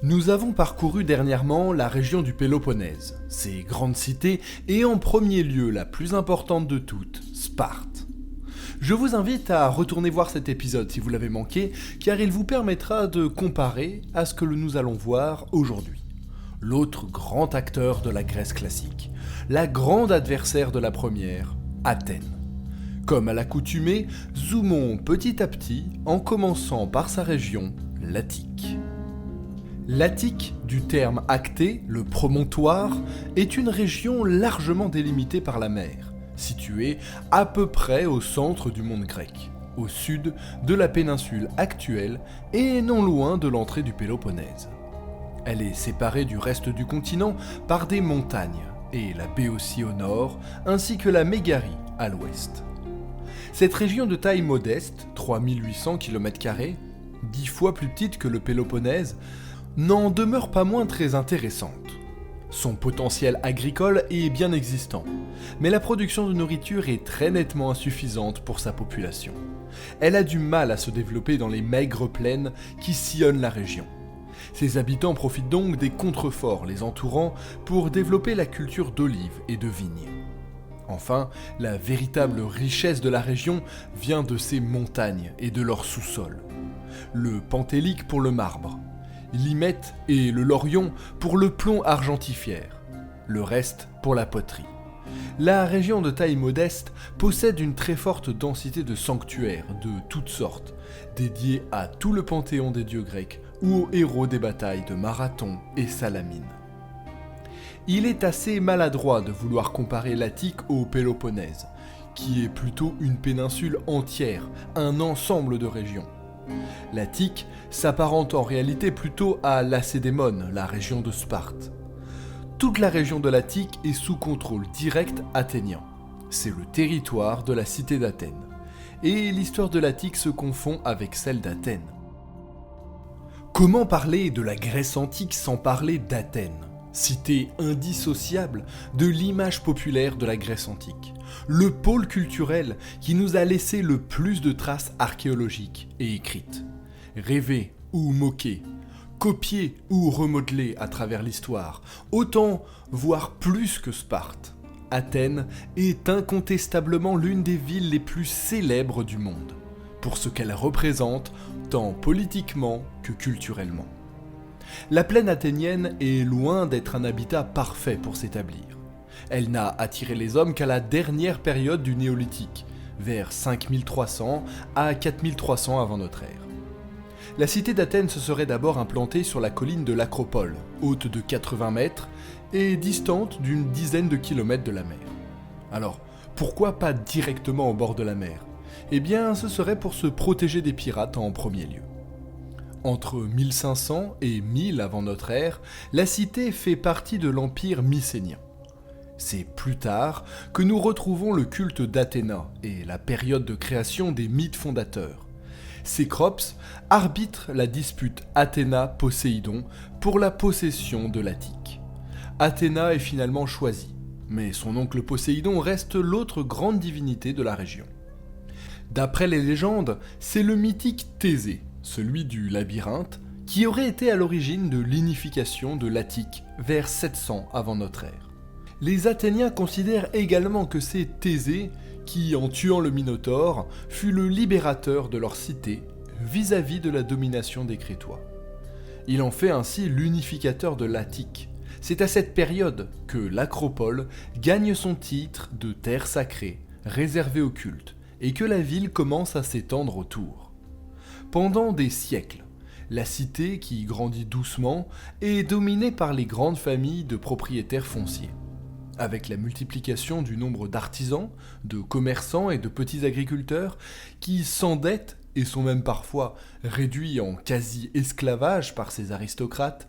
Nous avons parcouru dernièrement la région du Péloponnèse, ses grandes cités et en premier lieu la plus importante de toutes, Sparte. Je vous invite à retourner voir cet épisode si vous l'avez manqué, car il vous permettra de comparer à ce que nous allons voir aujourd'hui. L'autre grand acteur de la Grèce classique, la grande adversaire de la première, Athènes. Comme à l'accoutumée, zoomons petit à petit en commençant par sa région, l'Attique. L'Attique, du terme acté, le promontoire, est une région largement délimitée par la mer, située à peu près au centre du monde grec, au sud de la péninsule actuelle et non loin de l'entrée du Péloponnèse. Elle est séparée du reste du continent par des montagnes, et la Béotie au nord, ainsi que la Mégarie à l'ouest. Cette région de taille modeste, 3800 km², 10 fois plus petite que le Péloponnèse, n'en demeure pas moins très intéressante. Son potentiel agricole est bien existant, mais la production de nourriture est très nettement insuffisante pour sa population. Elle a du mal à se développer dans les maigres plaines qui sillonnent la région. Ses habitants profitent donc des contreforts les entourant pour développer la culture d'olives et de vignes. Enfin, la véritable richesse de la région vient de ses montagnes et de leur sous-sol. Le Pentélique pour le marbre, l'Hymette et le Laurion pour le plomb argentifère, le reste pour la poterie. La région de taille modeste possède une très forte densité de sanctuaires de toutes sortes, dédiés à tout le panthéon des dieux grecs ou aux héros des batailles de Marathon et Salamine. Il est assez maladroit de vouloir comparer l'Attique au Péloponnèse, qui est plutôt une péninsule entière, un ensemble de régions. L'Attique s'apparente en réalité plutôt à Lacédémone, la région de Sparte. Toute la région de l'Attique est sous contrôle direct athénien. C'est le territoire de la cité d'Athènes. Et l'histoire de l'Attique se confond avec celle d'Athènes. Comment parler de la Grèce antique sans parler d'Athènes, cité indissociable de l'image populaire de la Grèce antique, le pôle culturel qui nous a laissé le plus de traces archéologiques et écrites. Rêvées ou moquées, copiées ou remodelées à travers l'histoire, autant, voire plus que Sparte, Athènes est incontestablement l'une des villes les plus célèbres du monde, pour ce qu'elle représente tant politiquement que culturellement. La plaine athénienne est loin d'être un habitat parfait pour s'établir. Elle n'a attiré les hommes qu'à la dernière période du néolithique, vers 5300 à 4300 avant notre ère. La cité d'Athènes se serait d'abord implantée sur la colline de l'Acropole, haute de 80 mètres et distante d'une dizaine de kilomètres de la mer. Alors, pourquoi pas directement au bord de la mer ? Eh bien, ce serait pour se protéger des pirates en premier lieu. Entre 1500 et 1000 avant notre ère, la cité fait partie de l'empire mycénien. C'est plus tard que nous retrouvons le culte d'Athéna et la période de création des mythes fondateurs. Cécrops arbitre la dispute Athéna-Poséidon pour la possession de l'Attique. Athéna est finalement choisie, mais son oncle Poséidon reste l'autre grande divinité de la région. D'après les légendes, c'est le mythique Thésée, celui du labyrinthe, qui aurait été à l'origine de l'unification de l'Attique vers 700 avant notre ère. Les Athéniens considèrent également que c'est Thésée qui, en tuant le Minotaure, fut le libérateur de leur cité vis-à-vis de la domination des Crétois. Il en fait ainsi l'unificateur de l'Attique. C'est à cette période que l'Acropole gagne son titre de terre sacrée, réservée au culte, et que la ville commence à s'étendre autour. Pendant des siècles, la cité, qui grandit doucement, est dominée par les grandes familles de propriétaires fonciers. Avec la multiplication du nombre d'artisans, de commerçants et de petits agriculteurs qui s'endettent et sont même parfois réduits en quasi-esclavage par ces aristocrates,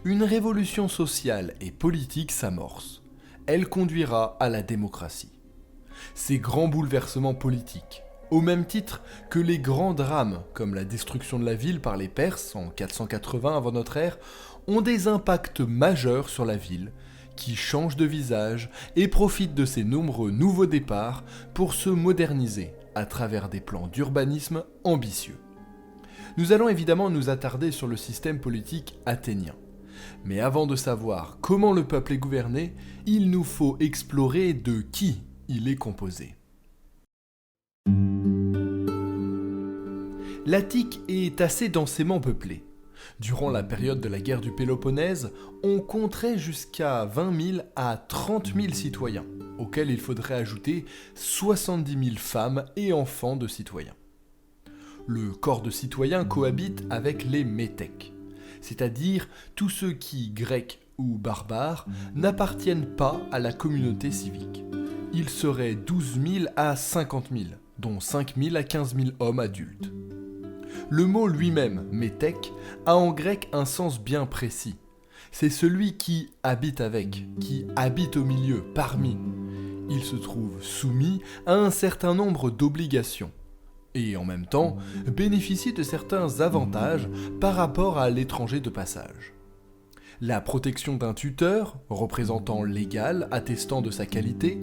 une révolution sociale et politique s'amorce. Elle conduira à la démocratie. Ces grands bouleversements politiques, au même titre que les grands drames comme la destruction de la ville par les Perses en 480 avant notre ère, ont des impacts majeurs sur la ville, qui change de visage et profite de ces nombreux nouveaux départs pour se moderniser à travers des plans d'urbanisme ambitieux. Nous allons évidemment nous attarder sur le système politique athénien. Mais avant de savoir comment le peuple est gouverné, il nous faut explorer de qui il est composé. L'Attique est assez densément peuplée. Durant la période de la guerre du Péloponnèse, on compterait jusqu'à 20 000 à 30 000 citoyens, auxquels il faudrait ajouter 70 000 femmes et enfants de citoyens. Le corps de citoyens cohabite avec les métèques, c'est-à-dire tous ceux qui, grecs ou barbares, n'appartiennent pas à la communauté civique. Ils seraient 12 000 à 50 000, dont 5 000 à 15 000 hommes adultes. Le mot lui-même, métèque, a en grec un sens bien précis. C'est celui qui habite avec, qui habite au milieu, parmi. Il se trouve soumis à un certain nombre d'obligations et en même temps bénéficie de certains avantages par rapport à l'étranger de passage. La protection d'un tuteur, représentant légal attestant de sa qualité,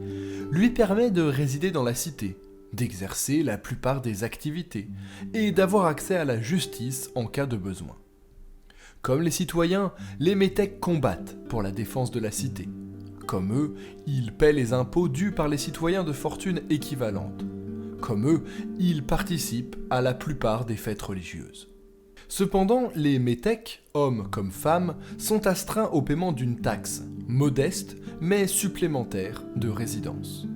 lui permet de résider dans la cité, d'exercer la plupart des activités et d'avoir accès à la justice en cas de besoin. Comme les citoyens, les métèques combattent pour la défense de la cité. Comme eux, ils paient les impôts dus par les citoyens de fortune équivalente. Comme eux, ils participent à la plupart des fêtes religieuses. Cependant, les métèques, hommes comme femmes, sont astreints au paiement d'une taxe, modeste mais supplémentaire, de résidence.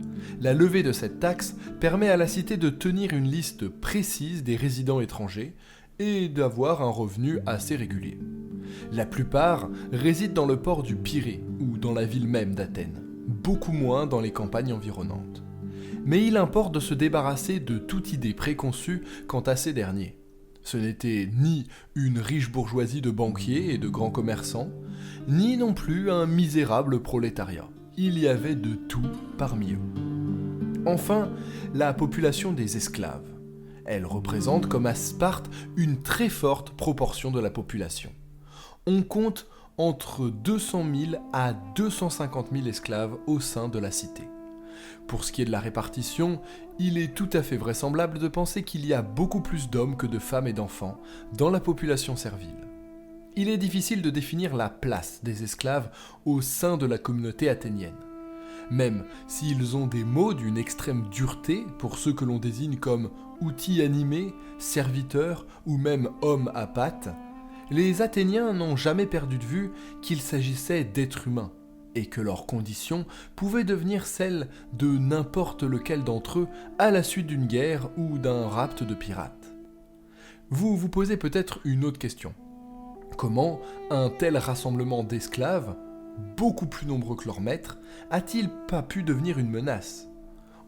La levée de cette taxe permet à la cité de tenir une liste précise des résidents étrangers et d'avoir un revenu assez régulier. La plupart résident dans le port du Pirée ou dans la ville même d'Athènes, beaucoup moins dans les campagnes environnantes. Mais il importe de se débarrasser de toute idée préconçue quant à ces derniers. Ce n'était ni une riche bourgeoisie de banquiers et de grands commerçants, ni non plus un misérable prolétariat. Il y avait de tout parmi eux. Enfin, la population des esclaves. Elle représente, comme à Sparte, une très forte proportion de la population. On compte entre 200 000 à 250 000 esclaves au sein de la cité. Pour ce qui est de la répartition, il est tout à fait vraisemblable de penser qu'il y a beaucoup plus d'hommes que de femmes et d'enfants dans la population servile. Il est difficile de définir la place des esclaves au sein de la communauté athénienne. Même s'ils ont des mots d'une extrême dureté pour ceux que l'on désigne comme outils animés, serviteurs ou même hommes à pattes, les Athéniens n'ont jamais perdu de vue qu'il s'agissait d'êtres humains et que leurs conditions pouvaient devenir celles de n'importe lequel d'entre eux à la suite d'une guerre ou d'un rapt de pirates. Vous vous posez peut-être une autre question. Comment un tel rassemblement d'esclaves, beaucoup plus nombreux que leurs maîtres, a-t-il pas pu devenir une menace ?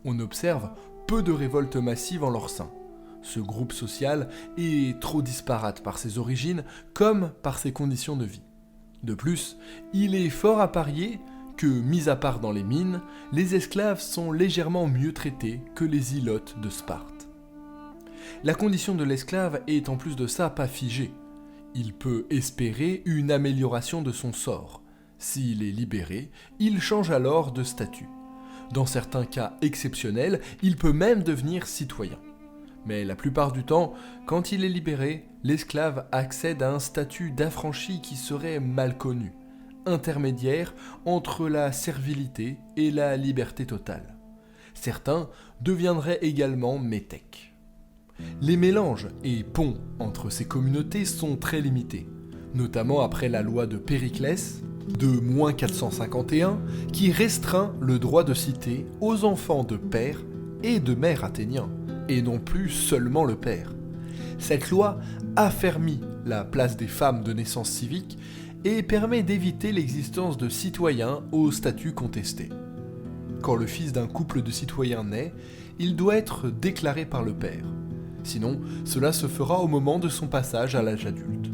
On observe peu de révoltes massives en leur sein. Ce groupe social est trop disparate par ses origines comme par ses conditions de vie. De plus, il est fort à parier que, mis à part dans les mines, les esclaves sont légèrement mieux traités que les ilotes de Sparte. La condition de l'esclave est en plus de ça pas figée. Il peut espérer une amélioration de son sort. S'il est libéré, il change alors de statut. Dans certains cas exceptionnels, il peut même devenir citoyen. Mais la plupart du temps, quand il est libéré, l'esclave accède à un statut d'affranchi qui serait mal connu, intermédiaire entre la servilité et la liberté totale. Certains deviendraient également métèques. Les mélanges et ponts entre ces communautés sont très limités, notamment après la loi de Périclès de -451 qui restreint le droit de cité aux enfants de père et de mère athéniens, et non plus seulement le père. Cette loi affermit la place des femmes de naissance civique et permet d'éviter l'existence de citoyens au statut contesté. Quand le fils d'un couple de citoyens naît, il doit être déclaré par le père. Sinon, cela se fera au moment de son passage à l'âge adulte.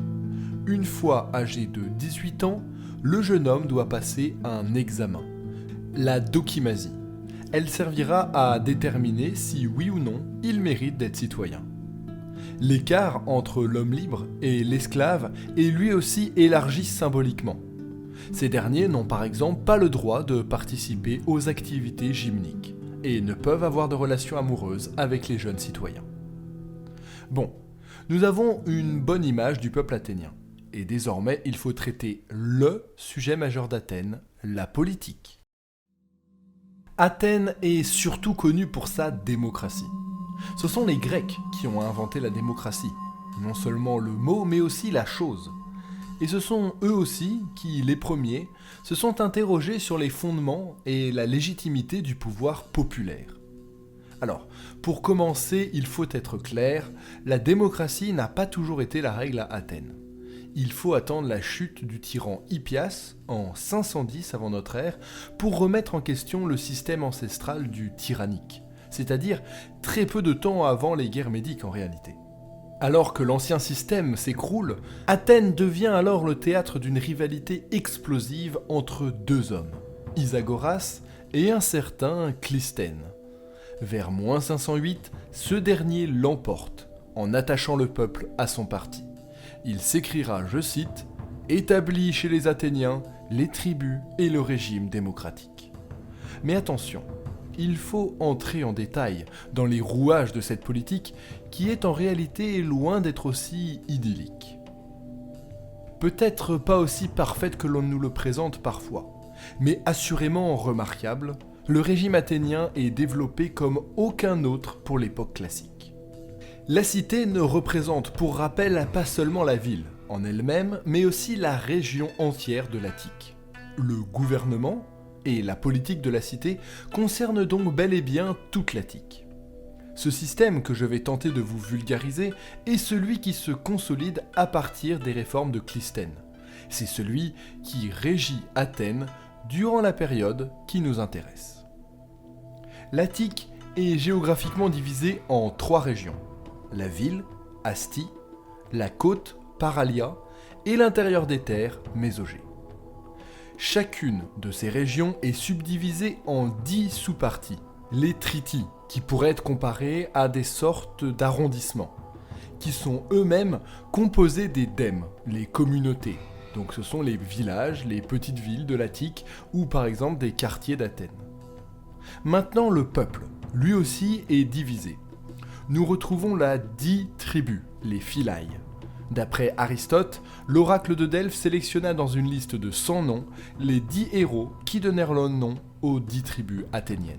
Une fois âgé de 18 ans, le jeune homme doit passer un examen, la dokimasie. Elle servira à déterminer si oui ou non il mérite d'être citoyen. L'écart entre l'homme libre et l'esclave est lui aussi élargi symboliquement. Ces derniers n'ont par exemple pas le droit de participer aux activités gymniques et ne peuvent avoir de relations amoureuses avec les jeunes citoyens. Bon, Nous avons une bonne image du peuple athénien. Et désormais, il faut traiter le sujet majeur d'Athènes, la politique. Athènes est surtout connue pour sa démocratie. Ce sont les Grecs qui ont inventé la démocratie. Non seulement le mot, mais aussi la chose. Et ce sont eux aussi qui, les premiers, se sont interrogés sur les fondements et la légitimité du pouvoir populaire. Alors, pour commencer, il faut être clair, la démocratie n'a pas toujours été la règle à Athènes. Il faut attendre la chute du tyran Hippias en 510 avant notre ère pour remettre en question le système ancestral du tyrannique, c'est-à-dire très peu de temps avant les guerres médiques en réalité. Alors que l'ancien système s'écroule, Athènes devient alors le théâtre d'une rivalité explosive entre deux hommes, Isagoras et un certain Clystène. Vers -508, ce dernier l'emporte, en attachant le peuple à son parti. Il s'écrira, je cite, « Établit chez les Athéniens les tribus et le régime démocratique ». Mais attention, il faut entrer en détail dans les rouages de cette politique qui est en réalité loin d'être aussi idyllique. Peut-être pas aussi parfaite que l'on nous le présente parfois, mais assurément remarquable, le régime athénien est développé comme aucun autre pour l'époque classique. La cité ne représente pour rappel pas seulement la ville en elle-même, mais aussi la région entière de l'Attique. Le gouvernement et la politique de la cité concernent donc bel et bien toute l'Attique. Ce système que je vais tenter de vous vulgariser est celui qui se consolide à partir des réformes de Clystène. C'est celui qui régit Athènes durant la période qui nous intéresse. L'Attique est géographiquement divisée en 3 régions. La ville, Astie, la côte, Paralia, et l'intérieur des terres, Mésogée. Chacune de ces régions est subdivisée en 10 sous-parties, les tritis, qui pourraient être comparés à des sortes d'arrondissements, qui sont eux-mêmes composés des dèmes, les communautés. Donc ce sont les villages, les petites villes de l'Attique, ou par exemple des quartiers d'Athènes. Maintenant le peuple, lui aussi, est divisé. Nous retrouvons la 10 tribus, les Philaï. D'après Aristote, l'oracle de Delphes sélectionna dans une liste de 100 noms les 10 héros qui donnèrent leur nom aux 10 tribus athéniennes.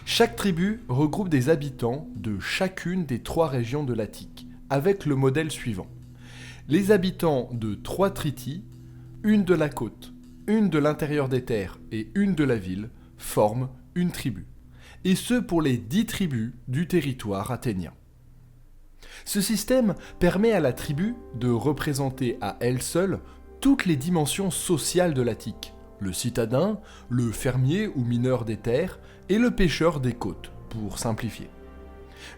Chaque tribu regroupe des habitants de chacune des 3 régions de l'Attique, avec le modèle suivant. Les habitants de 3 tritis, une de la côte, une de l'intérieur des terres et une de la ville, forment une tribu. Et ce pour les 10 tribus du territoire athénien. Ce système permet à la tribu de représenter à elle seule toutes les dimensions sociales de l'Attique, le citadin, le fermier ou mineur des terres et le pêcheur des côtes, pour simplifier.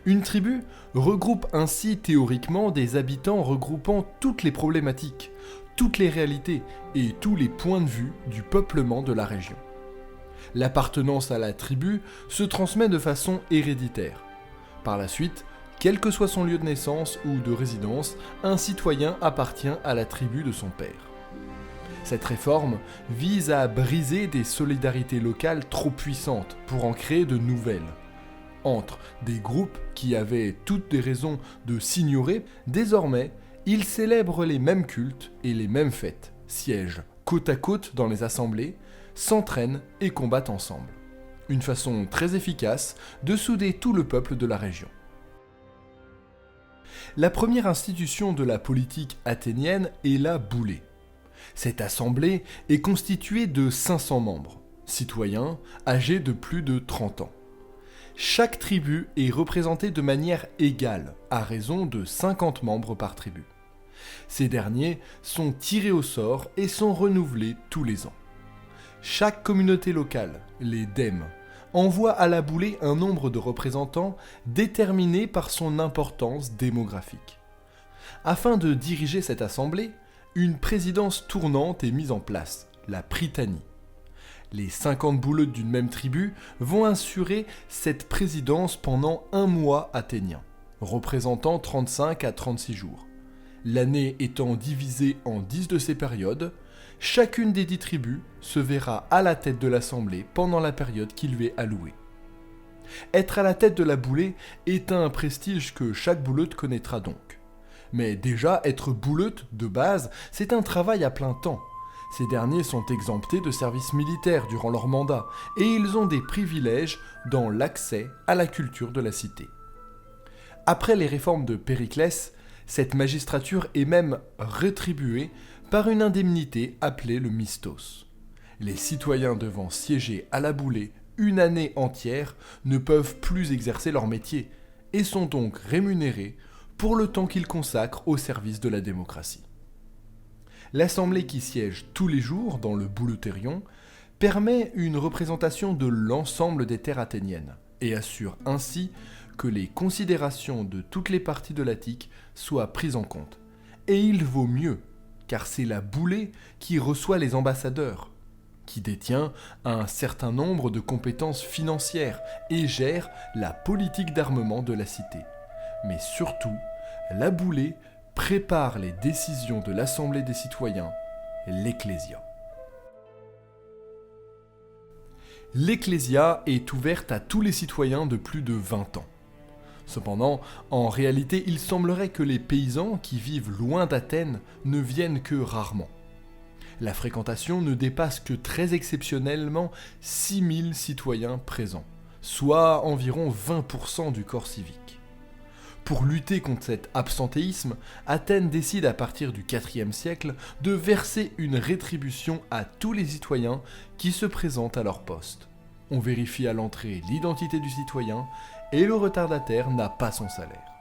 Une tribu regroupe ainsi théoriquement des habitants regroupant toutes les problématiques, toutes les réalités et tous les points de vue du peuplement de la région. L'appartenance à la tribu se transmet de façon héréditaire. Par la suite, quel que soit son lieu de naissance ou de résidence, un citoyen appartient à la tribu de son père. Cette réforme vise à briser des solidarités locales trop puissantes pour en créer de nouvelles. Entre des groupes qui avaient toutes des raisons de s'ignorer, désormais, ils célèbrent les mêmes cultes et les mêmes fêtes, siègent côte à côte dans les assemblées, s'entraînent et combattent ensemble. Une façon très efficace de souder tout le peuple de la région. La première institution de la politique athénienne est la boulée. Cette assemblée est constituée de 500 membres, citoyens âgés de plus de 30 ans. Chaque tribu est représentée de manière égale, à raison de 50 membres par tribu. Ces derniers sont tirés au sort et sont renouvelés tous les ans. Chaque communauté locale, les dèmes, envoie à la boulée un nombre de représentants déterminé par son importance démographique. Afin de diriger cette assemblée, une présidence tournante est mise en place, la prytanie. Les 50 bouleutes d'une même tribu vont assurer cette présidence pendant un mois athénien, représentant 35 à 36 jours. L'année étant divisée en 10 de ces périodes, chacune des 10 tribus se verra à la tête de l'assemblée pendant la période qui lui est allouée. Être à la tête de la boulée est un prestige que chaque bouleute connaîtra donc. Mais déjà, être bouleute, de base, c'est un travail à plein temps. Ces derniers sont exemptés de service militaire durant leur mandat, et ils ont des privilèges dans l'accès à la culture de la cité. Après les réformes de Périclès, cette magistrature est même rétribuée par une indemnité appelée le mistos. Les citoyens devant siéger à la boulée une année entière ne peuvent plus exercer leur métier et sont donc rémunérés pour le temps qu'ils consacrent au service de la démocratie. L'assemblée qui siège tous les jours dans le Bouleuterion permet une représentation de l'ensemble des terres athéniennes et assure ainsi que les considérations de toutes les parties de l'Attique soient prises en compte. Et il vaut mieux, car c'est la boulée qui reçoit les ambassadeurs, qui détient un certain nombre de compétences financières et gère la politique d'armement de la cité. Mais surtout, la boulée prépare les décisions de l'Assemblée des citoyens, l'Ecclésia. L'Ecclésia est ouverte à tous les citoyens de plus de 20 ans. Cependant, en réalité, il semblerait que les paysans qui vivent loin d'Athènes ne viennent que rarement. La fréquentation ne dépasse que très exceptionnellement 6000 citoyens présents, soit environ 20% du corps civique. Pour lutter contre cet absentéisme, Athènes décide à partir du IVe siècle de verser une rétribution à tous les citoyens qui se présentent à leur poste. On vérifie à l'entrée l'identité du citoyen et le retardataire n'a pas son salaire.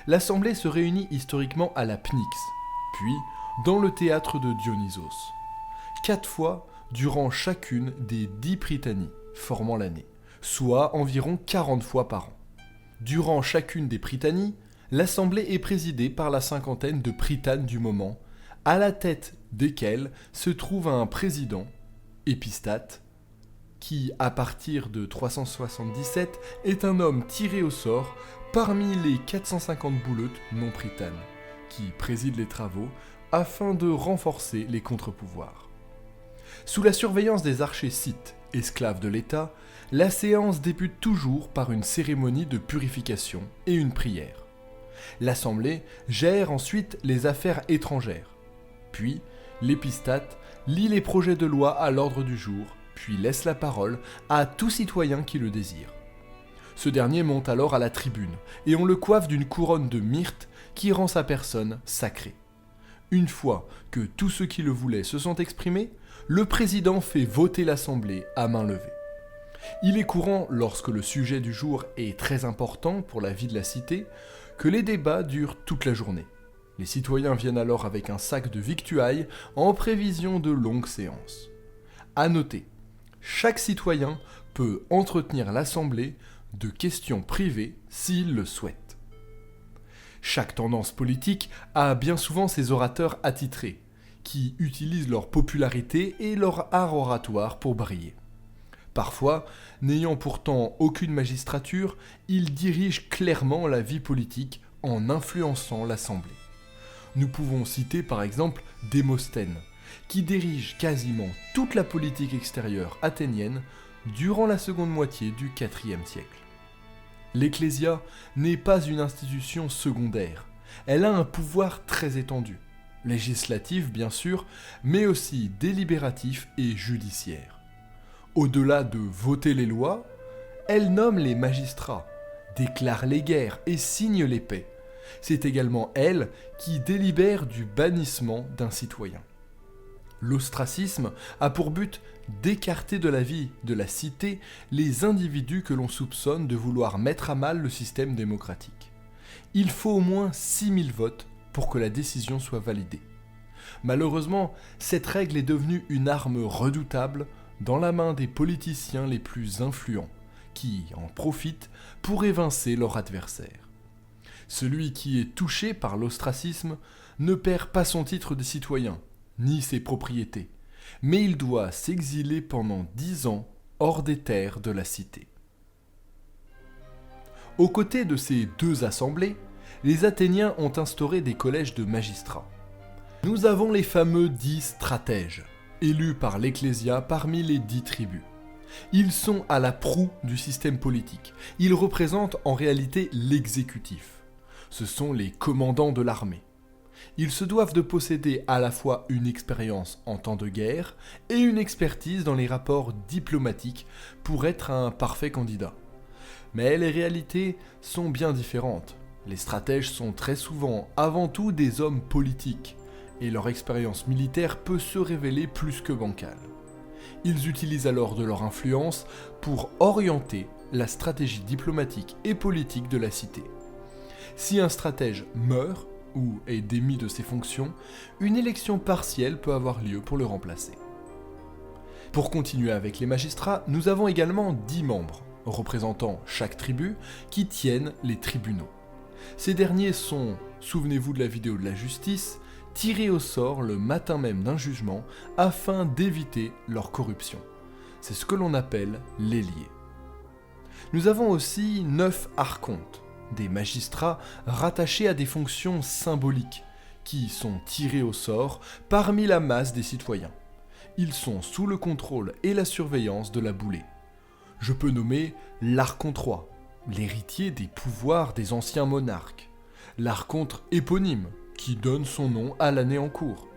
L'assemblée se réunit historiquement à la Pnyx, puis dans le théâtre de Dionysos, 4 fois durant chacune des 10 prytanies formant l'année, soit environ 40 fois par an. Durant chacune des prytanies, l'assemblée est présidée par la cinquantaine de prytanes du moment, à la tête desquels se trouve un président, Épistate, qui, à partir de 377, est un homme tiré au sort parmi les 450 bouleutes non prytanes, qui président les travaux afin de renforcer les contre-pouvoirs. Sous la surveillance des archers scythes, esclaves de l'État, la séance débute toujours par une cérémonie de purification et une prière. L'Assemblée gère ensuite les affaires étrangères. Puis, l'épistate lit les projets de loi à l'ordre du jour, puis laisse la parole à tout citoyen qui le désire. Ce dernier monte alors à la tribune, et on le coiffe d'une couronne de myrte qui rend sa personne sacrée. Une fois que tous ceux qui le voulaient se sont exprimés, le président fait voter l'Assemblée à main levée. Il est courant, lorsque le sujet du jour est très important pour la vie de la cité, que les débats durent toute la journée. Les citoyens viennent alors avec un sac de victuailles en prévision de longues séances. À noter, chaque citoyen peut entretenir l'Assemblée de questions privées s'il le souhaite. Chaque tendance politique a bien souvent ses orateurs attitrés, qui utilisent leur popularité et leur art oratoire pour briller. Parfois, n'ayant pourtant aucune magistrature, ils dirigent clairement la vie politique en influençant l'Assemblée. Nous pouvons citer par exemple Démosthène, qui dirige quasiment toute la politique extérieure athénienne durant la seconde moitié du IVe siècle. L'Ecclésia n'est pas une institution secondaire, elle a un pouvoir très étendu, législatif bien sûr, mais aussi délibératif et judiciaire. Au-delà de voter les lois, elle nomme les magistrats, déclare les guerres et signe les paix. C'est également elle qui délibère du bannissement d'un citoyen. L'ostracisme a pour but d'écarter de la vie de la cité les individus que l'on soupçonne de vouloir mettre à mal le système démocratique. Il faut au moins 6000 votes pour que la décision soit validée. Malheureusement, cette règle est devenue une arme redoutable dans la main des politiciens les plus influents, qui en profitent pour évincer leur adversaire. Celui qui est touché par l'ostracisme ne perd pas son titre de citoyen, ni ses propriétés, mais il doit s'exiler pendant 10 ans hors des terres de la cité. Aux côtés de ces deux assemblées, les Athéniens ont instauré des collèges de magistrats. Nous avons les fameux 10 stratèges, élus par l'Ecclésia parmi les 10 tribus. Ils sont à la proue du système politique. Ils représentent en réalité l'exécutif. Ce sont les commandants de l'armée. Ils se doivent de posséder à la fois une expérience en temps de guerre et une expertise dans les rapports diplomatiques pour être un parfait candidat. Mais les réalités sont bien différentes. Les stratèges sont très souvent avant tout des hommes politiques, et leur expérience militaire peut se révéler plus que bancale. Ils utilisent alors de leur influence pour orienter la stratégie diplomatique et politique de la cité. Si un stratège meurt ou est démis de ses fonctions, une élection partielle peut avoir lieu pour le remplacer. Pour continuer avec les magistrats, nous avons également 10 membres, représentant chaque tribu, qui tiennent les tribunaux. Ces derniers sont, souvenez-vous de la vidéo de la justice, tirés au sort le matin même d'un jugement afin d'éviter leur corruption. C'est ce que l'on appelle l'ailier. Nous avons aussi 9 archontes, des magistrats rattachés à des fonctions symboliques, qui sont tirés au sort parmi la masse des citoyens. Ils sont sous le contrôle et la surveillance de la boulée. Je peux nommer l'archonte roi, l'héritier des pouvoirs des anciens monarques, l'archonte éponyme, qui donne son nom à l'année en cours,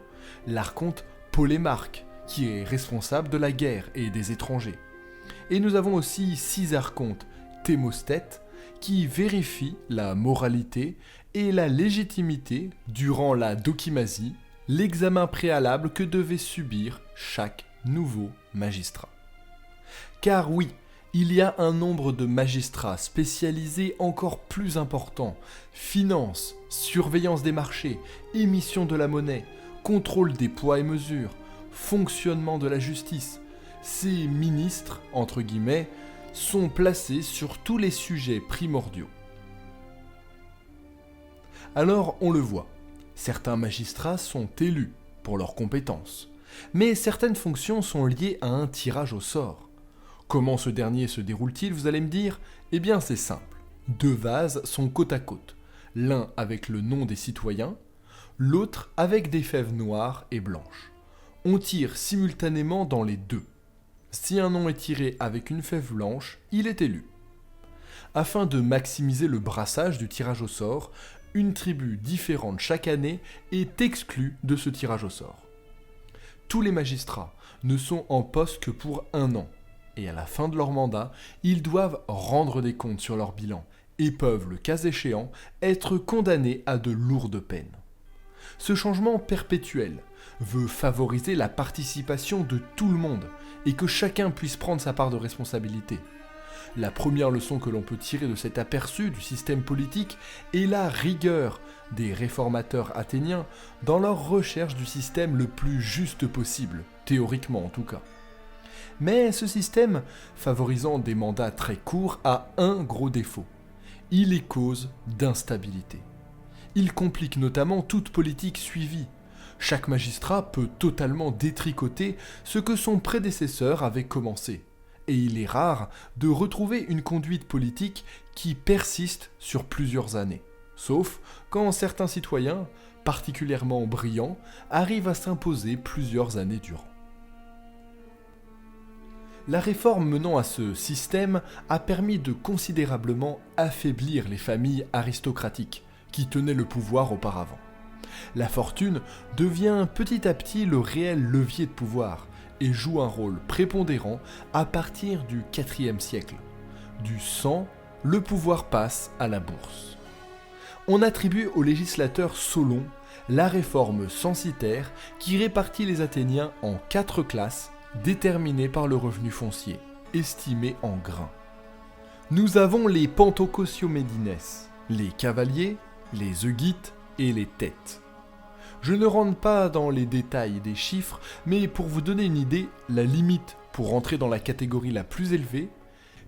l'archonte polémarque, qui est responsable de la guerre et des étrangers. Et nous avons aussi 6 archontes thémostètes, qui vérifient la moralité et la légitimité durant la dokimasie, l'examen préalable que devait subir chaque nouveau magistrat. Car oui, il y a un nombre de magistrats spécialisés encore plus important. Finance, surveillance des marchés, émission de la monnaie, contrôle des poids et mesures, fonctionnement de la justice. Ces ministres, entre guillemets, sont placés sur tous les sujets primordiaux. Alors on le voit, certains magistrats sont élus pour leurs compétences, mais certaines fonctions sont liées à un tirage au sort. Comment ce dernier se déroule-t-il, vous allez me dire ? Eh bien c'est simple. 2 vases sont côte à côte, l'un avec le nom des citoyens, l'autre avec des fèves noires et blanches. On tire simultanément dans les 2. Si un nom est tiré avec une fève blanche, il est élu. Afin de maximiser le brassage du tirage au sort, une tribu différente chaque année est exclue de ce tirage au sort. Tous les magistrats ne sont en poste que pour 1 an, et à la fin de leur mandat, ils doivent rendre des comptes sur leur bilan et peuvent, le cas échéant, être condamnés à de lourdes peines. Ce changement perpétuel veut favoriser la participation de tout le monde et que chacun puisse prendre sa part de responsabilité. La première leçon que l'on peut tirer de cet aperçu du système politique est la rigueur des réformateurs athéniens dans leur recherche du système le plus juste possible, théoriquement en tout cas. Mais ce système, favorisant des mandats très courts, a un gros défaut. Il est cause d'instabilité. Il complique notamment toute politique suivie. Chaque magistrat peut totalement détricoter ce que son prédécesseur avait commencé. Et il est rare de retrouver une conduite politique qui persiste sur plusieurs années. Sauf quand certains citoyens, particulièrement brillants, arrivent à s'imposer plusieurs années durant. La réforme menant à ce système a permis de considérablement affaiblir les familles aristocratiques qui tenaient le pouvoir auparavant. La fortune devient petit à petit le réel levier de pouvoir et joue un rôle prépondérant à partir du IVe siècle. Du sang, le pouvoir passe à la bourse. On attribue au législateur Solon la réforme censitaire qui répartit les Athéniens en 4 classes déterminées par le revenu foncier, estimé en grains. Nous avons les Pantocociomédines, les cavaliers, les eugites et les têtes. Je ne rentre pas dans les détails des chiffres, mais pour vous donner une idée, la limite pour entrer dans la catégorie la plus élevée,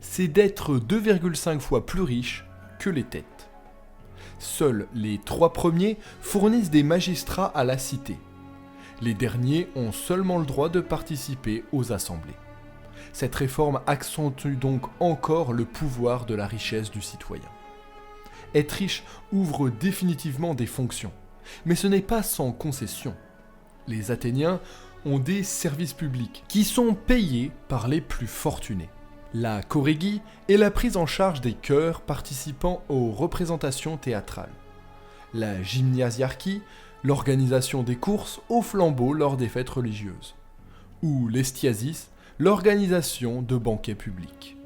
c'est d'être 2,5 fois plus riche que les têtes. Seuls les 3 premiers fournissent des magistrats à la cité. Les derniers ont seulement le droit de participer aux assemblées. Cette réforme accentue donc encore le pouvoir de la richesse du citoyen. Être riche ouvre définitivement des fonctions, mais ce n'est pas sans concession. Les Athéniens ont des services publics qui sont payés par les plus fortunés. La chorégie est la prise en charge des chœurs participant aux représentations théâtrales. la gymnasiarchie, l'organisation des courses au flambeau lors des fêtes religieuses, ou l'estiasis, l'organisation de banquets publics.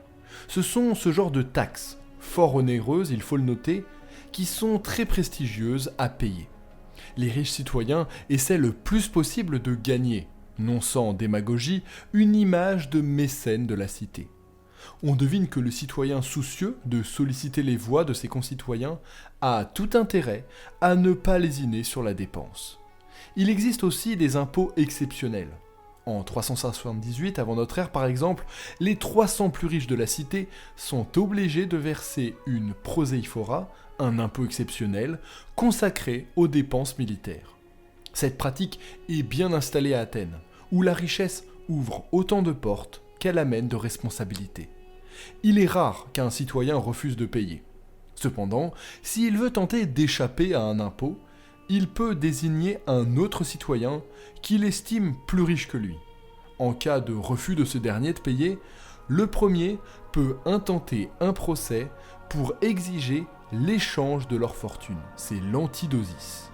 Ce sont ce genre de taxes, fort onéreuses, il faut le noter, qui sont très prestigieuses à payer. Les riches citoyens essaient le plus possible de gagner, non sans démagogie, une image de mécène de la cité. On devine que le citoyen soucieux de solliciter les voix de ses concitoyens a tout intérêt à ne pas lésiner sur la dépense. Il existe aussi des impôts exceptionnels. En 378 avant notre ère par exemple, les 300 plus riches de la cité sont obligés de verser une proséiphora, un impôt exceptionnel, consacré aux dépenses militaires. Cette pratique est bien installée à Athènes, où la richesse ouvre autant de portes qu'elle amène de responsabilités. Il est rare qu'un citoyen refuse de payer. Cependant, s'il veut tenter d'échapper à un impôt, il peut désigner un autre citoyen qu'il estime plus riche que lui. En cas de refus de ce dernier de payer, le premier peut intenter un procès pour exiger l'échange de leur fortune. C'est l'antidosis.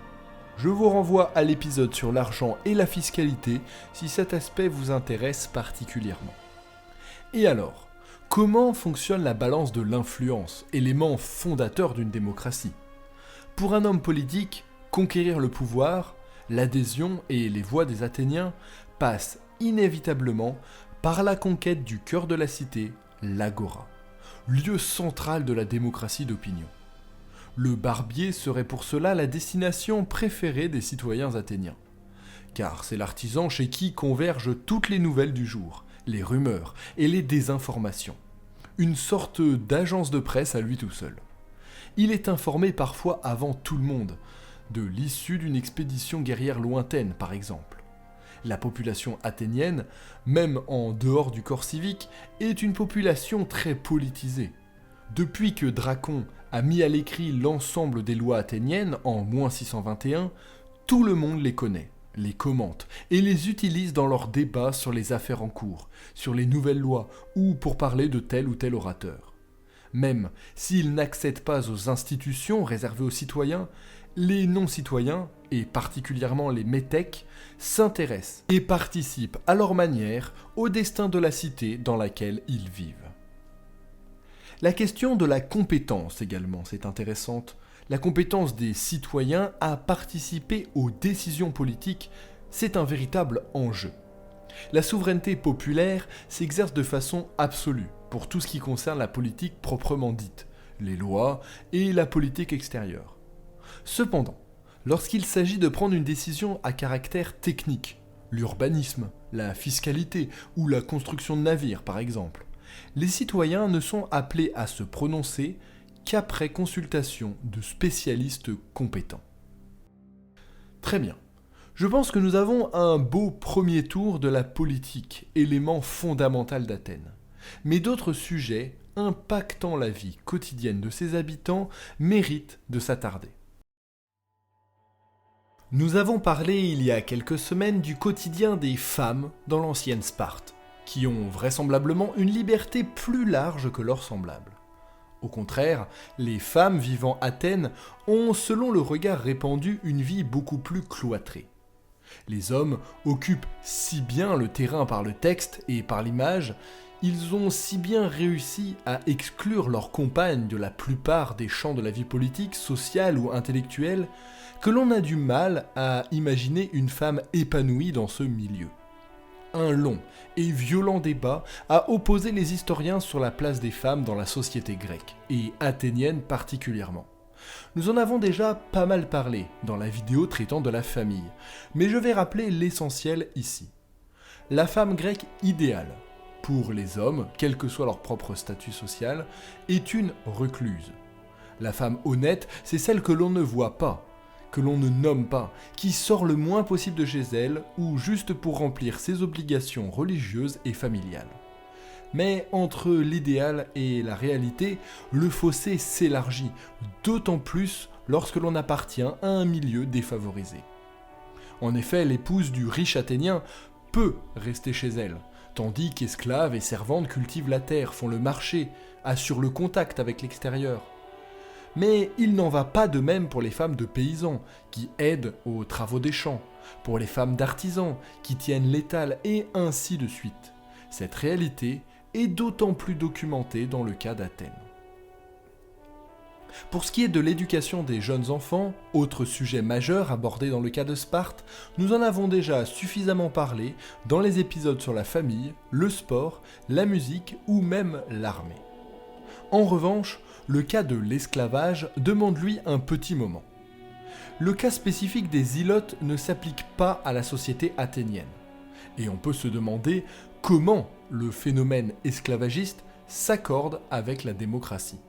Je vous renvoie à l'épisode sur l'argent et la fiscalité si cet aspect vous intéresse particulièrement. Et alors, comment fonctionne la balance de l'influence, élément fondateur d'une démocratie ? Pour un homme politique, conquérir le pouvoir, l'adhésion et les voix des Athéniens passent inévitablement par la conquête du cœur de la cité, l'agora, lieu central de la démocratie d'opinion. Le barbier serait pour cela la destination préférée des citoyens athéniens, car c'est l'artisan chez qui convergent toutes les nouvelles du jour, les rumeurs et les désinformations. Une sorte d'agence de presse à lui tout seul. Il est informé parfois avant tout le monde, de l'issue d'une expédition guerrière lointaine par exemple. La population athénienne, même en dehors du corps civique, est une population très politisée. Depuis que Dracon a mis à l'écrit l'ensemble des lois athéniennes en -621, tout le monde les connaît, les commente et les utilise dans leurs débats sur les affaires en cours, sur les nouvelles lois ou pour parler de tel ou tel orateur. Même s'ils n'accèdent pas aux institutions réservées aux citoyens, les non-citoyens, et particulièrement les métèques, s'intéressent et participent à leur manière au destin de la cité dans laquelle ils vivent. La question de la compétence également, c'est intéressante. La compétence des citoyens à participer aux décisions politiques, c'est un véritable enjeu. La souveraineté populaire s'exerce de façon absolue pour tout ce qui concerne la politique proprement dite, les lois et la politique extérieure. Cependant, lorsqu'il s'agit de prendre une décision à caractère technique, l'urbanisme, la fiscalité ou la construction de navires par exemple, les citoyens ne sont appelés à se prononcer qu'après consultation de spécialistes compétents. Très bien. Je pense que nous avons un beau premier tour de la politique, élément fondamental d'Athènes. Mais d'autres sujets impactant la vie quotidienne de ses habitants méritent de s'attarder. Nous avons parlé il y a quelques semaines du quotidien des femmes dans l'ancienne Sparte, qui ont vraisemblablement une liberté plus large que leurs semblables. Au contraire, les femmes vivant à Athènes ont, selon le regard répandu, une vie beaucoup plus cloîtrée. Les hommes occupent si bien le terrain par le texte et par l'image, ils ont si bien réussi à exclure leurs compagnes de la plupart des champs de la vie politique, sociale ou intellectuelle, que l'on a du mal à imaginer une femme épanouie dans ce milieu. Un long et violent débat a opposé les historiens sur la place des femmes dans la société grecque, et athénienne particulièrement. Nous en avons déjà pas mal parlé dans la vidéo traitant de la famille, mais je vais rappeler l'essentiel ici. La femme grecque idéale, pour les hommes, quel que soit leur propre statut social, est une recluse. La femme honnête, c'est celle que l'on ne voit pas, que l'on ne nomme pas, qui sort le moins possible de chez elle ou juste pour remplir ses obligations religieuses et familiales. Mais entre l'idéal et la réalité, le fossé s'élargit, d'autant plus lorsque l'on appartient à un milieu défavorisé. En effet, l'épouse du riche athénien peut rester chez elle, tandis qu'esclaves et servantes cultivent la terre, font le marché, assurent le contact avec l'extérieur. Mais il n'en va pas de même pour les femmes de paysans, qui aident aux travaux des champs, pour les femmes d'artisans, qui tiennent l'étal, et ainsi de suite. Cette réalité est d'autant plus documentée dans le cas d'Athènes. Pour ce qui est de l'éducation des jeunes enfants, autre sujet majeur abordé dans le cas de Sparte, nous en avons déjà suffisamment parlé dans les épisodes sur la famille, le sport, la musique ou même l'armée. En revanche, le cas de l'esclavage demande lui un petit moment. Le cas spécifique des Zelotes ne s'applique pas à la société athénienne. Et on peut se demander comment le phénomène esclavagiste s'accorde avec la démocratie.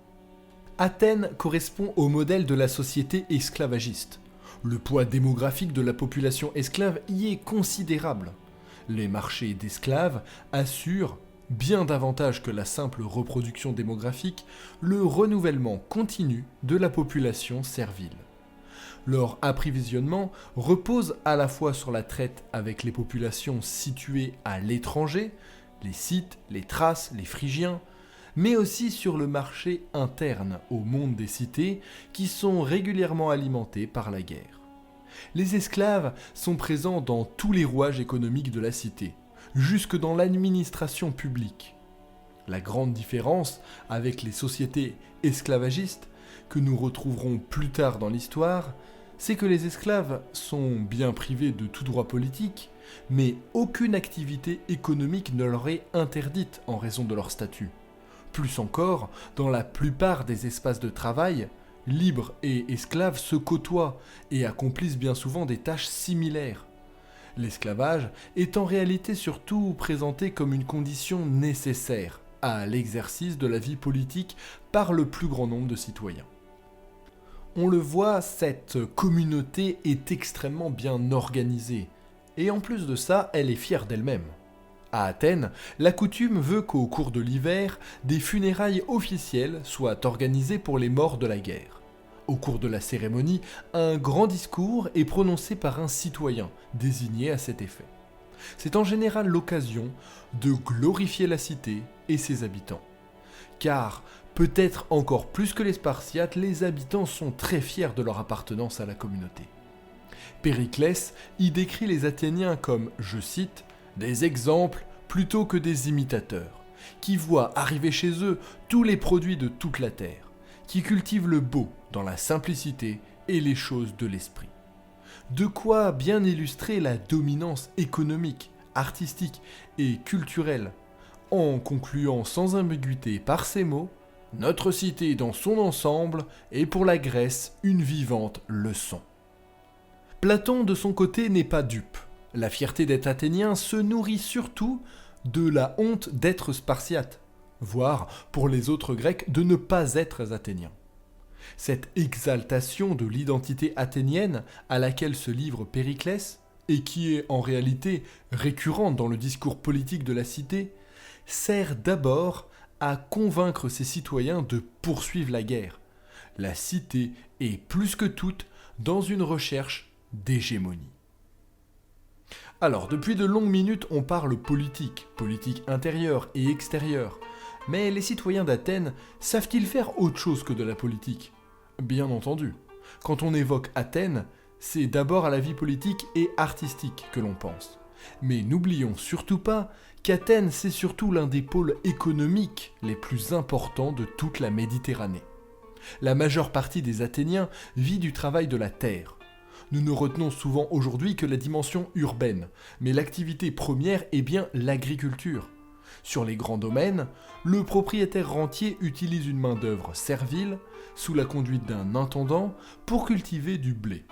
Athènes correspond au modèle de la société esclavagiste. Le poids démographique de la population esclave y est considérable. Les marchés d'esclaves assurent, bien davantage que la simple reproduction démographique, le renouvellement continu de la population servile. Leur approvisionnement repose à la fois sur la traite avec les populations situées à l'étranger, les Scythes, les Thraces, les Phrygiens, mais aussi sur le marché interne au monde des cités qui sont régulièrement alimentés par la guerre. Les esclaves sont présents dans tous les rouages économiques de la cité, jusque dans l'administration publique. La grande différence avec les sociétés esclavagistes, que nous retrouverons plus tard dans l'histoire, c'est que les esclaves sont bien privés de tout droit politique, mais aucune activité économique ne leur est interdite en raison de leur statut. Plus encore, dans la plupart des espaces de travail, libres et esclaves se côtoient et accomplissent bien souvent des tâches similaires. L'esclavage est en réalité surtout présenté comme une condition nécessaire à l'exercice de la vie politique par le plus grand nombre de citoyens. On le voit, cette communauté est extrêmement bien organisée, et en plus de ça, elle est fière d'elle-même. À Athènes, la coutume veut qu'au cours de l'hiver, des funérailles officielles soient organisées pour les morts de la guerre. Au cours de la cérémonie, un grand discours est prononcé par un citoyen, désigné à cet effet. C'est en général l'occasion de glorifier la cité et ses habitants. Car, peut-être encore plus que les Spartiates, les habitants sont très fiers de leur appartenance à la communauté. Périclès y décrit les Athéniens comme, je cite, « des exemples plutôt que des imitateurs, qui voient arriver chez eux tous les produits de toute la terre, qui cultivent le beau dans la simplicité et les choses de l'esprit. » De quoi bien illustrer la dominance économique, artistique et culturelle, en concluant sans ambiguïté par ces mots « Notre cité dans son ensemble est pour la Grèce une vivante leçon. » Platon, de son côté, n'est pas dupe. La fierté d'être athénien se nourrit surtout de la honte d'être spartiate, voire, pour les autres Grecs, de ne pas être athéniens. Cette exaltation de l'identité athénienne à laquelle se livre Périclès, et qui est en réalité récurrente dans le discours politique de la cité, sert d'abord à convaincre ses citoyens de poursuivre la guerre. La cité est plus que toute dans une recherche d'hégémonie. Alors, depuis de longues minutes, on parle politique intérieure et extérieure. Mais les citoyens d'Athènes savent-ils faire autre chose que de la politique ? Bien entendu. Quand on évoque Athènes, c'est d'abord à la vie politique et artistique que l'on pense. Mais n'oublions surtout pas qu'Athènes, c'est surtout l'un des pôles économiques les plus importants de toute la Méditerranée. La majeure partie des Athéniens vit du travail de la terre. Nous ne retenons souvent aujourd'hui que la dimension urbaine, mais l'activité première est bien l'agriculture. Sur les grands domaines, le propriétaire rentier utilise une main-d'œuvre servile, sous la conduite d'un intendant, pour cultiver du blé.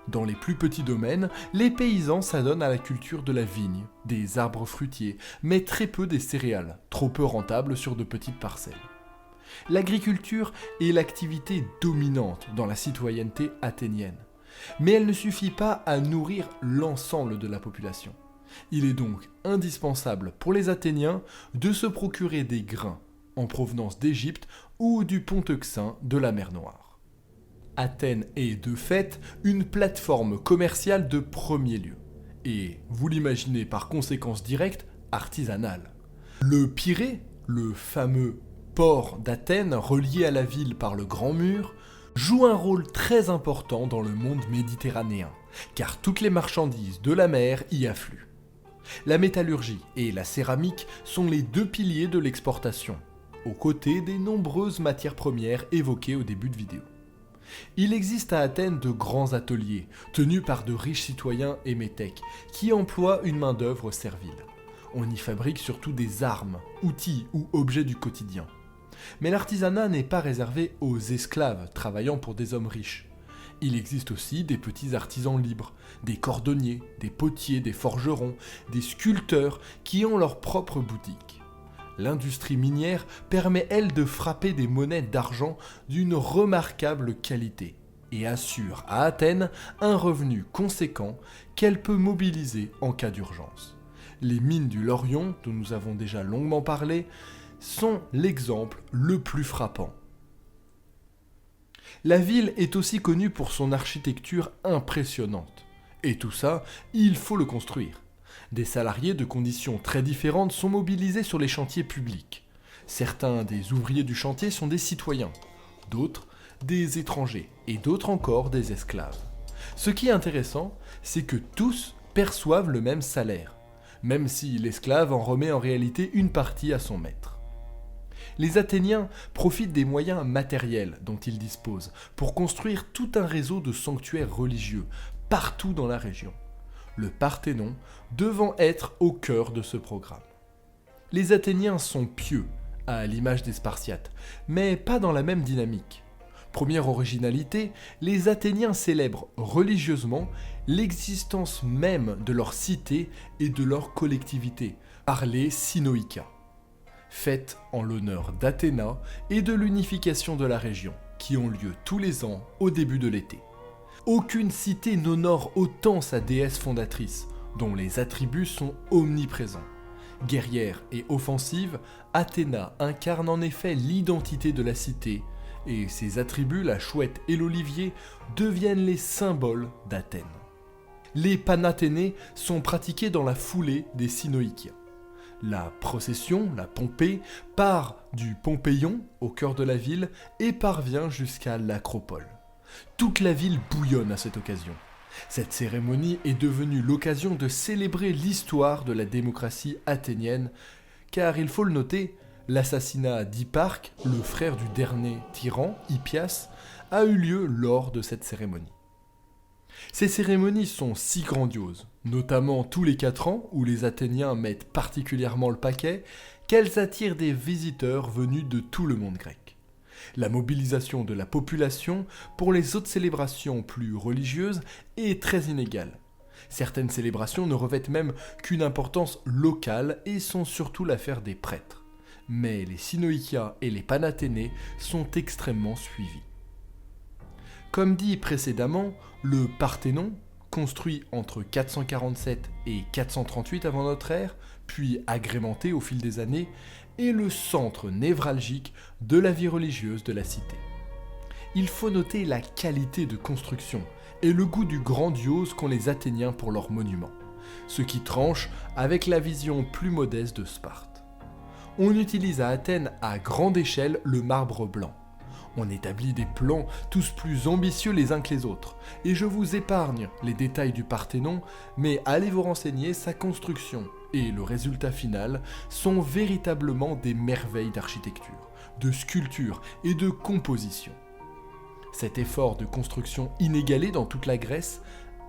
Dans les plus petits domaines, les paysans s'adonnent à la culture de la vigne, des arbres fruitiers, mais très peu des céréales, trop peu rentables sur de petites parcelles. L'agriculture est l'activité dominante dans la citoyenneté athénienne. Mais elle ne suffit pas à nourrir l'ensemble de la population. Il est donc indispensable pour les Athéniens de se procurer des grains en provenance d'Égypte ou du pont Euxin de la mer Noire. Athènes est de fait une plateforme commerciale de premier lieu, et, vous l'imaginez par conséquence directe, artisanale. Le Pirée, le fameux port d'Athènes, relié à la ville par le Grand Mur, joue un rôle très important dans le monde méditerranéen, car toutes les marchandises de la mer y affluent. La métallurgie et la céramique sont les deux piliers de l'exportation, aux côtés des nombreuses matières premières évoquées au début de vidéo. Il existe à Athènes de grands ateliers, tenus par de riches citoyens et métèques, qui emploient une main-d'œuvre servile. On y fabrique surtout des armes, outils ou objets du quotidien. Mais l'artisanat n'est pas réservé aux esclaves travaillant pour des hommes riches. Il existe aussi des petits artisans libres, des cordonniers, des potiers, des forgerons, des sculpteurs qui ont leur propre boutique. L'industrie minière permet, elle, de frapper des monnaies d'argent d'une remarquable qualité et assure à Athènes un revenu conséquent qu'elle peut mobiliser en cas d'urgence. Les mines du Laurion, dont nous avons déjà longuement parlé, sont l'exemple le plus frappant. La ville est aussi connue pour son architecture impressionnante. Et tout ça, il faut le construire. Des salariés de conditions très différentes sont mobilisés sur les chantiers publics. Certains des ouvriers du chantier sont des citoyens, d'autres des étrangers et d'autres encore des esclaves. Ce qui est intéressant, c'est que tous perçoivent le même salaire, même si l'esclave en remet en réalité une partie à son maître. Les Athéniens profitent des moyens matériels dont ils disposent pour construire tout un réseau de sanctuaires religieux partout dans la région. Le Parthénon devant être au cœur de ce programme. Les Athéniens sont pieux, à l'image des Spartiates, mais pas dans la même dynamique. Première originalité, les Athéniens célèbrent religieusement l'existence même de leur cité et de leur collectivité, par les Synoïca, fêtes en l'honneur d'Athéna et de l'unification de la région, qui ont lieu tous les ans au début de l'été. Aucune cité n'honore autant sa déesse fondatrice, dont les attributs sont omniprésents. Guerrière et offensive, Athéna incarne en effet l'identité de la cité, et ses attributs, la chouette et l'olivier, deviennent les symboles d'Athènes. Les Panathénées sont pratiqués dans la foulée des Synoïkiens. La procession, la Pompée, part du Pompéion, au cœur de la ville, et parvient jusqu'à l'Acropole. Toute la ville bouillonne à cette occasion. Cette cérémonie est devenue l'occasion de célébrer l'histoire de la démocratie athénienne, car il faut le noter, l'assassinat d'Hipparque, le frère du dernier tyran, Hippias, a eu lieu lors de cette cérémonie. Ces cérémonies sont si grandioses, notamment tous les 4 ans où les Athéniens mettent particulièrement le paquet, qu'elles attirent des visiteurs venus de tout le monde grec. La mobilisation de la population pour les autres célébrations plus religieuses est très inégale. Certaines célébrations ne revêtent même qu'une importance locale et sont surtout l'affaire des prêtres. Mais les Synoïkiens et les Panathénées sont extrêmement suivis. Comme dit précédemment, le Parthénon, construit entre 447 et 438 avant notre ère, puis agrémenté au fil des années, est le centre névralgique de la vie religieuse de la cité. Il faut noter la qualité de construction et le goût du grandiose qu'ont les Athéniens pour leurs monuments, ce qui tranche avec la vision plus modeste de Sparte. On utilise à Athènes à grande échelle le marbre blanc. On établit des plans tous plus ambitieux les uns que les autres, et je vous épargne les détails du Parthénon, mais allez vous renseigner, sa construction et le résultat final sont véritablement des merveilles d'architecture, de sculpture et de composition. Cet effort de construction inégalé dans toute la Grèce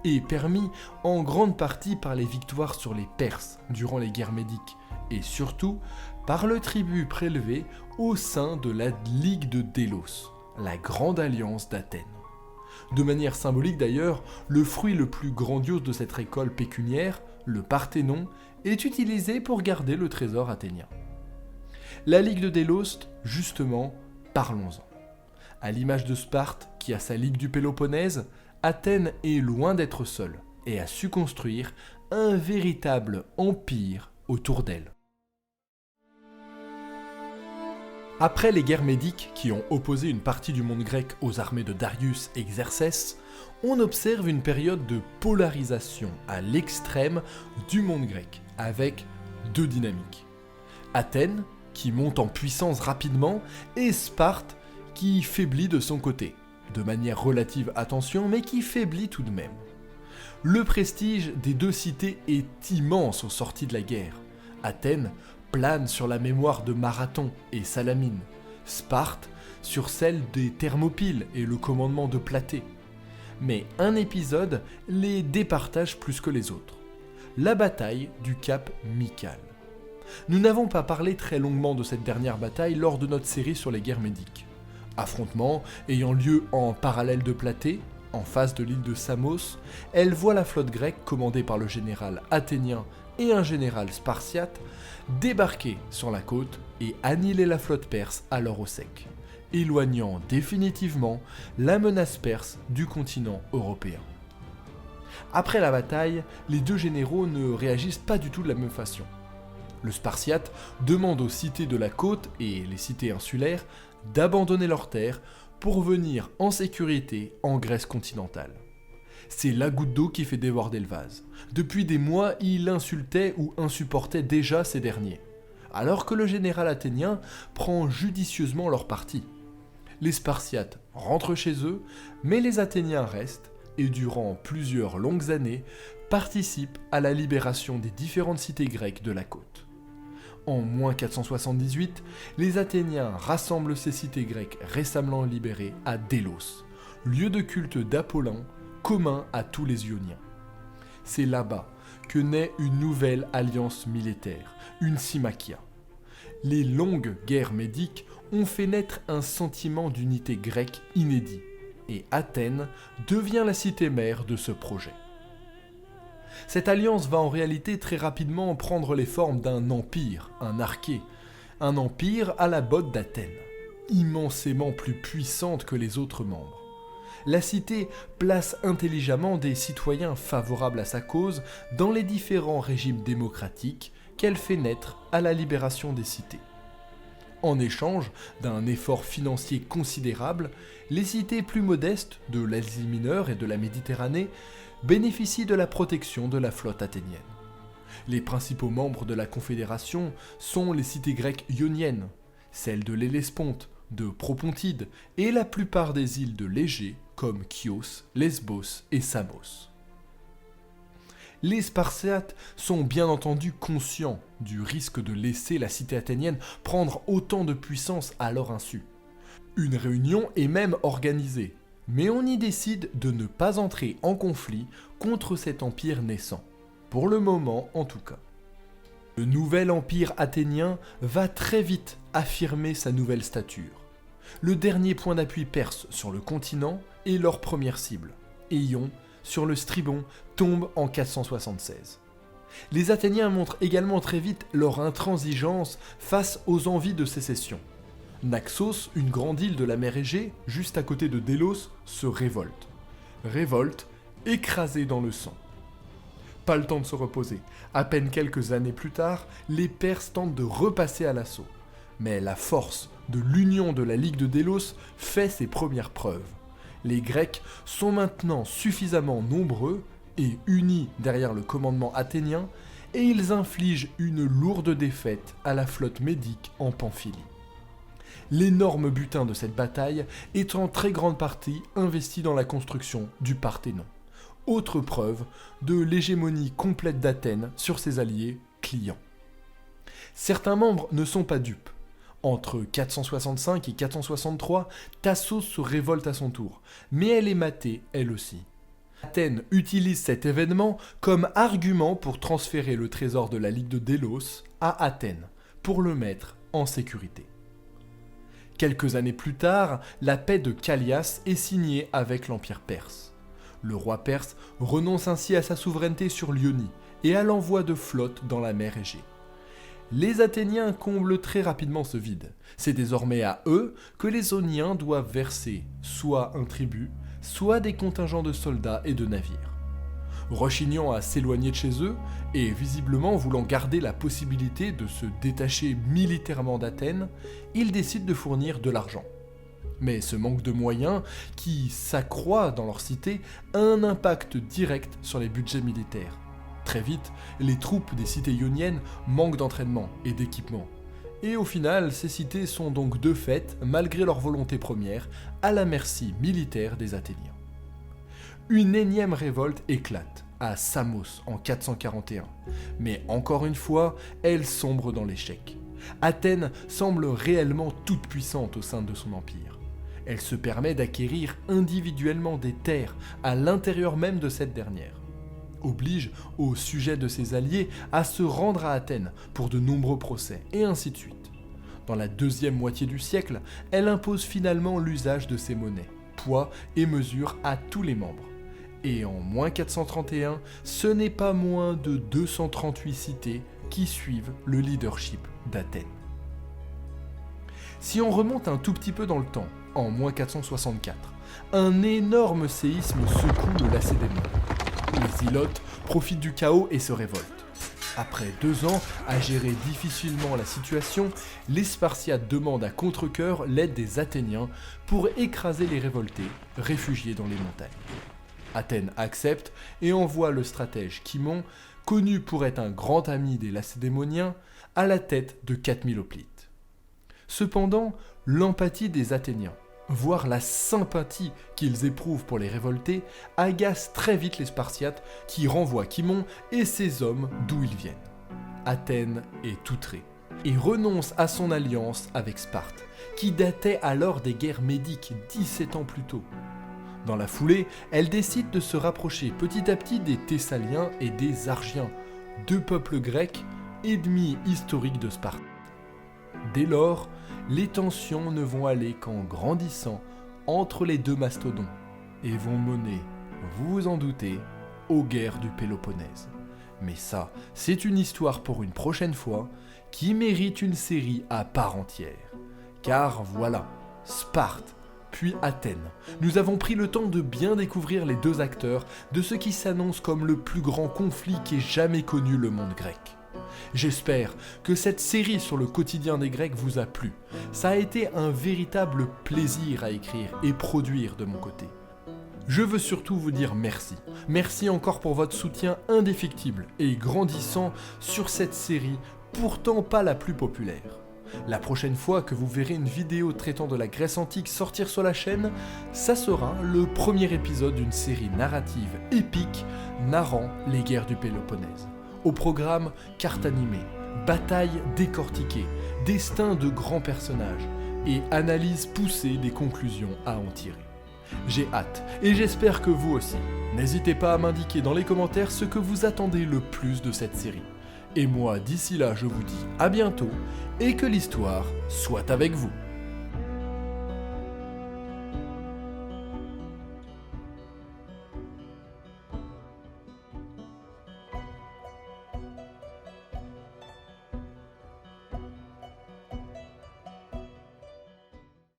est permis en grande partie par les victoires sur les Perses durant les guerres médiques, et surtout par le tribut prélevé au sein de la Ligue de Délos, la grande alliance d'Athènes. De manière symbolique d'ailleurs, le fruit le plus grandiose de cette récolte pécuniaire, le Parthénon, est utilisé pour garder le trésor athénien. La Ligue de Délos, justement, parlons-en. À l'image de Sparte, qui a sa Ligue du Péloponnèse, Athènes est loin d'être seule et a su construire un véritable empire autour d'elle. Après les guerres médiques qui ont opposé une partie du monde grec aux armées de Darius et Xerxès, on observe une période de polarisation à l'extrême du monde grec, avec deux dynamiques. Athènes, qui monte en puissance rapidement, et Sparte, qui faiblit de son côté. De manière relative, attention, mais qui faiblit tout de même. Le prestige des deux cités est immense aux sorties de la guerre. Athènes plane sur la mémoire de Marathon et Salamine. Sparte sur celle des Thermopyles et le commandement de Platée. Mais un épisode les départage plus que les autres. La bataille du cap Mycale. Nous n'avons pas parlé très longuement de cette dernière bataille lors de notre série sur les guerres médiques. Affrontement ayant lieu en parallèle de Platée, en face de l'île de Samos, elle voit la flotte grecque commandée par le général athénien et un général spartiate débarquer sur la côte et annihiler la flotte perse alors au sec, éloignant définitivement la menace perse du continent européen. Après la bataille, les deux généraux ne réagissent pas du tout de la même façon. Le Spartiate demande aux cités de la côte et les cités insulaires d'abandonner leurs terres pour venir en sécurité en Grèce continentale. C'est la goutte d'eau qui fait déborder le vase. Depuis des mois, il insultait ou insupportait déjà ces derniers, alors que le général athénien prend judicieusement leur parti. Les Spartiates rentrent chez eux, mais les Athéniens restent et durant plusieurs longues années participent à la libération des différentes cités grecques de la côte. En moins 478, les Athéniens rassemblent ces cités grecques récemment libérées à Délos, lieu de culte d'Apollon commun à tous les Ioniens. C'est là-bas que naît une nouvelle alliance militaire, une Symmachia. Les longues guerres médiques ont fait naître un sentiment d'unité grecque inédit, et Athènes devient la cité-mère de ce projet. Cette alliance va en réalité très rapidement prendre les formes d'un empire, un arché, un empire à la botte d'Athènes, immensément plus puissante que les autres membres. La cité place intelligemment des citoyens favorables à sa cause dans les différents régimes démocratiques qu'elle fait naître à la libération des cités. En échange d'un effort financier considérable, les cités plus modestes de l'Asie mineure et de la Méditerranée bénéficient de la protection de la flotte athénienne. Les principaux membres de la Confédération sont les cités grecques ioniennes, celles de l'Hellesponte, de Propontide et la plupart des îles de l'Égée comme Chios, Lesbos et Samos. Les Spartiates sont bien entendu conscients du risque de laisser la cité athénienne prendre autant de puissance à leur insu. Une réunion est même organisée, mais on y décide de ne pas entrer en conflit contre cet empire naissant, pour le moment en tout cas. Le nouvel empire athénien va très vite affirmer sa nouvelle stature. Le dernier point d'appui perse sur le continent est leur première cible. Eion, sur le Strybon, tombe en 476. Les Athéniens montrent également très vite leur intransigeance face aux envies de sécession. Naxos, une grande île de la mer Égée, juste à côté de Délos, se révolte. Révolte écrasée dans le sang. Pas le temps de se reposer. À peine quelques années plus tard, les Perses tentent de repasser à l'assaut. Mais la force de l'union de la Ligue de Délos fait ses premières preuves. Les Grecs sont maintenant suffisamment nombreux et unis derrière le commandement athénien, et ils infligent une lourde défaite à la flotte médique en Pamphylie. L'énorme butin de cette bataille est en très grande partie investi dans la construction du Parthénon. Autre preuve de l'hégémonie complète d'Athènes sur ses alliés clients. Certains membres ne sont pas dupes. Entre 465 et 463, Tassos se révolte à son tour, mais elle est matée elle aussi. Athènes utilise cet événement comme argument pour transférer le trésor de la Ligue de Délos à Athènes, pour le mettre en sécurité. Quelques années plus tard, la paix de Callias est signée avec l'Empire perse. Le roi perse renonce ainsi à sa souveraineté sur l'Ionie et à l'envoi de flottes dans la mer Égée. Les Athéniens comblent très rapidement ce vide. C'est désormais à eux que les Ioniens doivent verser soit un tribut, soit des contingents de soldats et de navires. Rechignant à s'éloigner de chez eux, et visiblement voulant garder la possibilité de se détacher militairement d'Athènes, ils décident de fournir de l'argent. Mais ce manque de moyens, qui s'accroît dans leur cité, a un impact direct sur les budgets militaires. Très vite, les troupes des cités ioniennes manquent d'entraînement et d'équipement, Et au final, ces cités sont donc de fait, malgré leur volonté première, à la merci militaire des Athéniens. Une énième révolte éclate à Samos en 441, mais encore une fois, elle sombre dans l'échec. Athènes semble réellement toute puissante au sein de son empire. Elle se permet d'acquérir individuellement des terres à l'intérieur même de cette dernière. Oblige au sujet de ses alliés à se rendre à Athènes pour de nombreux procès, et ainsi de suite. Dans la deuxième moitié du siècle, elle impose finalement l'usage de ses monnaies, poids et mesures à tous les membres. Et en -431, ce n'est pas moins de 238 cités qui suivent le leadership d'Athènes. Si on remonte un tout petit peu dans le temps, en -464, un énorme séisme secoue le Lacédémon. Les Ilotes profitent du chaos et se révoltent. Après 2 ans à gérer difficilement la situation, les Spartiates demandent à contre-cœur l'aide des Athéniens pour écraser les révoltés, réfugiés dans les montagnes. Athènes accepte et envoie le stratège Cimon, connu pour être un grand ami des Lacédémoniens, à la tête de 4000 hoplites. Cependant, l'empathie des Athéniens, voire la sympathie qu'ils éprouvent pour les révoltés, agace très vite les Spartiates qui renvoient Cimon et ses hommes d'où ils viennent. Athènes est outrée et renonce à son alliance avec Sparte, qui datait alors des guerres médiques 17 ans plus tôt. Dans la foulée, elle décide de se rapprocher petit à petit des Thessaliens et des Argiens, 2 peuples grecs, ennemis historiques de Sparte. Dès lors, les tensions ne vont aller qu'en grandissant entre les 2 mastodons et vont mener, vous vous en doutez, aux guerres du Péloponnèse. Mais ça, c'est une histoire pour une prochaine fois qui mérite une série à part entière. Car voilà, Sparte, puis Athènes. Nous avons pris le temps de bien découvrir les 2 acteurs de ce qui s'annonce comme le plus grand conflit qu'ait jamais connu le monde grec. J'espère que cette série sur le quotidien des Grecs vous a plu. Ça a été un véritable plaisir à écrire et produire de mon côté. Je veux surtout vous dire merci. Merci encore pour votre soutien indéfectible et grandissant sur cette série, pourtant pas la plus populaire. La prochaine fois que vous verrez une vidéo traitant de la Grèce antique sortir sur la chaîne, ça sera le premier épisode d'une série narrative épique narrant les guerres du Péloponnèse. Au programme, cartes animées, batailles décortiquées, destins de grands personnages et analyse poussée des conclusions à en tirer. J'ai hâte et j'espère que vous aussi. N'hésitez pas à m'indiquer dans les commentaires ce que vous attendez le plus de cette série. Et moi, d'ici là, je vous dis à bientôt et que l'histoire soit avec vous.